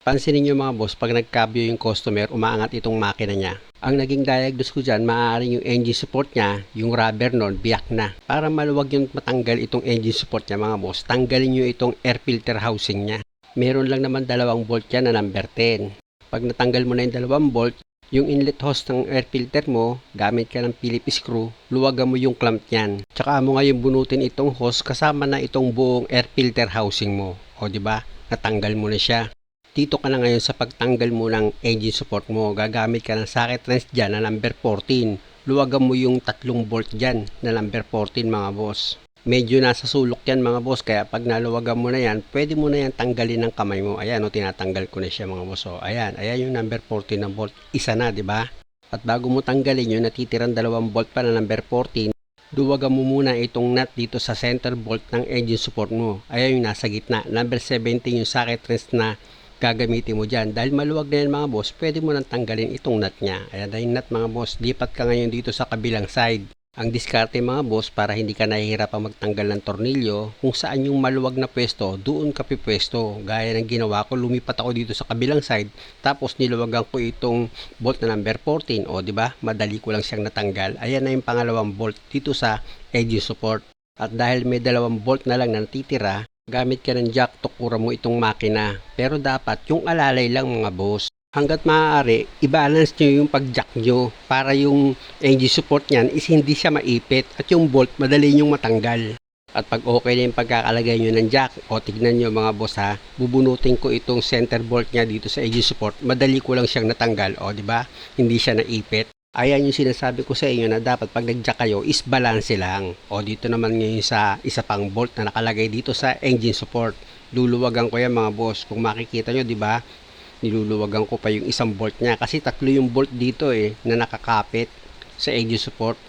Pansinin niyo mga boss, pag nagkabyo yung customer, umaangat itong makina niya. Ang naging diagnose ko dyan, maaaring yung engine support niya, yung rubber nun, biyak na. Para maluwag yung matanggal itong engine support niya mga boss, tanggalin nyo itong air filter housing niya. Meron lang naman dalawang bolt yan na number 10. Pag natanggal mo na yung dalawang bolt, yung inlet hose ng air filter mo, gamit ka ng Phillips screw, luwagan mo yung clamp niyan. Tsaka mo ngayon bunutin itong hose kasama na itong buong air filter housing mo. O di ba? Natanggal mo na siya. Dito ka na ngayon sa pagtanggal mo ng engine support mo. Gagamit ka ng socket wrench dyan na number 14. Luwagan mo yung tatlong bolt dyan na number 14 mga boss. Medyo nasa sulok yan mga boss, kaya pag naluwagan mo na yan, pwede mo na yan tanggalin ng kamay mo. Ayan o, tinatanggal ko na siya mga boss. O, ayan yung number 14 na bolt. Isa na, di ba? At bago mo tanggalin yung natitirang dalawang bolt pa na number 14, luwagan mo muna itong nut dito sa center bolt ng engine support mo. Ayan yung nasa gitna. Number 17 yung socket wrench na gagamitin mo dyan. Dahil maluwag na yan mga boss, pwede mo nang tanggalin itong nut nya. Ayan na yung nut mga boss. Lipat ka ngayon dito sa kabilang side. Ang diskarte mga boss, para hindi ka nahihirapang magtanggal ng tornilyo, kung saan yung maluwag na pwesto, doon ka pipwesto. Gaya ng ginawa ko, lumipat ako dito sa kabilang side, tapos niluwagan ko itong bolt na number 14. O di ba? Madali ko lang siyang natanggal. Ayan na yung pangalawang bolt dito sa engine support. At dahil may dalawang bolt na lang na natitira, gamit ka ng jack, tukura mo itong makina. Pero dapat yung alalay lang mga boss. Hanggat maaari, i-balance nyo yung pag-jack nyo para yung engine support nyan is hindi siya maipit at yung bolt madali nyong matanggal. At pag okay na yung pagkakalagay nyo ng jack, o tignan nyo mga boss ha, bubunutin ko itong center bolt nya dito sa engine support, madali ko lang siyang natanggal, o di ba? Hindi siya naipit. Ayan yung sinasabi ko sa inyo na dapat pag nag-jack kayo is balance lang. O dito naman ngayon sa isa pang bolt na nakalagay dito sa engine support. Luluwagan ko yan mga boss. Kung makikita nyo, di ba? Niluluwagan ko pa yung isang bolt niya kasi tatlo yung bolt dito na nakakapit sa engine support.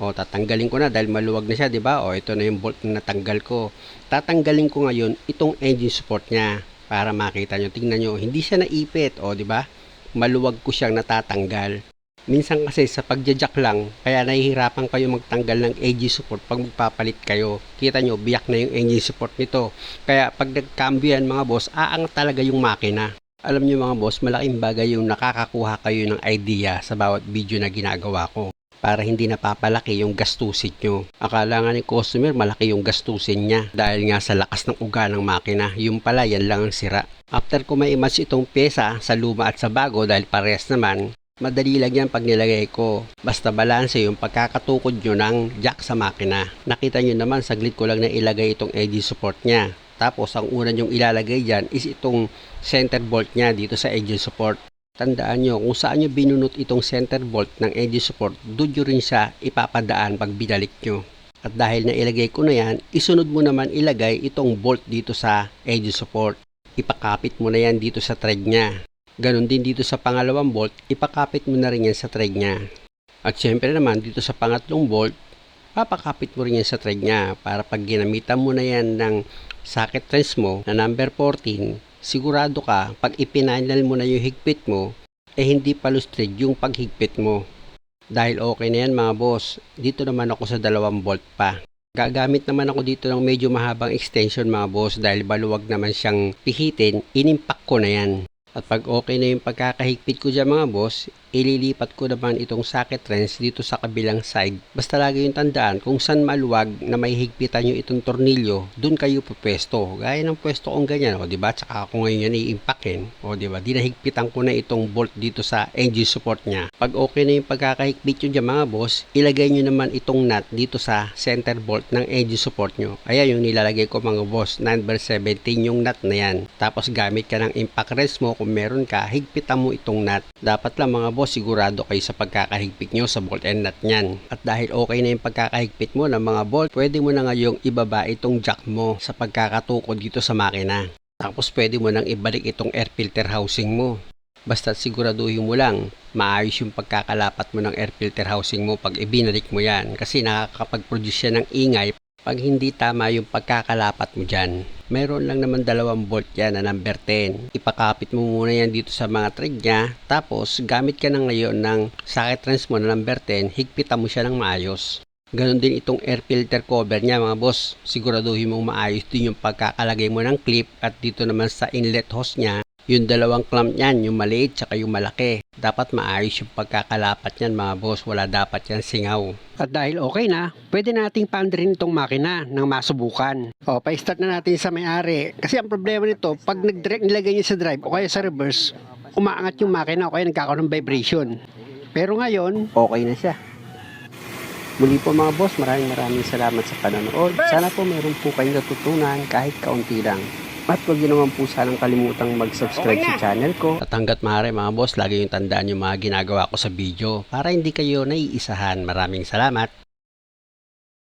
O tatanggalin ko na dahil maluwag na siya, di ba? O ito na yung bolt na natanggal ko. Tatanggalin ko ngayon itong engine support niya para makita nyo. Tingnan nyo, hindi siya naipit, o di ba? Maluwag ko siyang natatanggal. Minsan kasi sa pagja-jack lang, kaya nahihirapan kayo magtanggal ng engine support pag magpapalit kayo. Kita nyo, biyak na yung engine support nito. Kaya pag nagcambio yan mga boss, aangat talaga yung makina. Alam nyo mga boss, malaking bagay yung nakakakuha kayo ng idea sa bawat video na ginagawa ko para hindi napapalaki yung gastusin nyo. Akala nga ni customer malaki yung gastusin niya dahil nga sa lakas ng uga ng makina. Yung pala, yan lang ang sira. After ko ma-match itong pyesa sa luma at sa bago dahil parehas naman, madali lang yan pag nilagay ko. Basta balanse yung pagkakatukod nyo ng jack sa makina. Nakita nyo naman, saglit ko lang na ilagay itong engine support nya. Tapos ang una nyong ilalagay dyan is itong center bolt nya dito sa engine support. Tandaan nyo, kung saan nyo binunot itong center bolt ng engine support, doon nyo rin siya ipapadaan pag binalik nyo. At dahil na ilagay ko na yan, isunod mo naman ilagay itong bolt dito sa engine support. Ipakapit mo na yan dito sa thread nya. Ganon din dito sa pangalawang bolt, ipakapit mo na rin yan sa thread nya. At syempre naman dito sa pangatlong bolt, papakapit mo rin yan sa thread nya para pag ginamitan mo na yan ng socket wrench mo na number 14, sigurado ka pag ipinanal mo na yung higpit mo, hindi palustrid yung paghigpit mo. Dahil okay na yan mga boss, dito naman ako sa dalawang bolt pa. Gagamit naman ako dito ng medyo mahabang extension mga boss dahil baluwag naman siyang pihitin, inimpak ko na yan. At pag okay na yung pagkakahigpit ko dyan mga boss, ililipat ko naman itong socket wrench dito sa kabilang side. Basta lagi yung tandaan, kung saan maluwag na may higpitan nyo itong tornilyo, dun kayo pupwesto. Gaya ng pwesto kong ganyan, o diba? Tsaka ako ngayon yan iimpakin, o diba? Dinahigpitan ko na itong bolt dito sa engine support nya. Pag okay na yung pagkakahigpit nyo dyan mga boss, ilagay nyo naman itong nut dito sa center bolt ng engine support nyo. Ayan yung nilalagay ko mga boss, number 17 yung nut na yan. Tapos gamit ka ng impact wrench mo, kung meron ka, higpitan mo itong nut. Dapat lang mga boss, sigurado kayo sa pagkakahigpit nyo sa bolt and nut nyan. At dahil okay na yung pagkakahigpit mo ng mga bolt, pwede mo na ngayong ibaba itong jack mo sa pagkakatukod dito sa makina. Tapos pwede mo nang ibalik itong air filter housing mo. Basta siguraduhin mo lang, maayos yung pagkakalapat mo ng air filter housing mo pag ibinalik mo yan. Kasi nakakapag-produce yan ng ingay pag hindi tama yung pagkakalapat mo dyan. Mayroon lang naman dalawang bolt yan na number 10. Ipakapit mo muna yan dito sa mga thread nya. Tapos gamit ka na ngayon ng socket wrench mo na number 10. Higpitan mo siya ng maayos. Ganon din itong air filter cover nya mga boss. Siguraduhin mong maayos din yung pagkakalagay mo ng clip. At dito naman sa inlet hose nya, Yung dalawang clamp niyan, yung maliit tsaka yung malaki. Dapat maayos yung pagkakalapat niyan mga boss, wala dapat yan singaw. At dahil okay na, pwede nating paandarin itong makina nang masubukan. O, pa-start na natin sa may-ari. Kasi ang problema nito, pag nag-direct nilagay niya sa drive o kaya sa reverse, umaangat yung makina o kaya nagkakaroon ng vibration. Pero ngayon, okay na siya. Muli po mga boss, maraming salamat sa panonood. Sana po meron po kayong natutunan kahit kaunti lang. At huwag nyo naman po sanang kalimutang mag-subscribe sa channel ko. At hanggat maaari mga boss, lagi yung tandaan yung mga ginagawa ko sa video para hindi kayo naiisahan. Maraming salamat.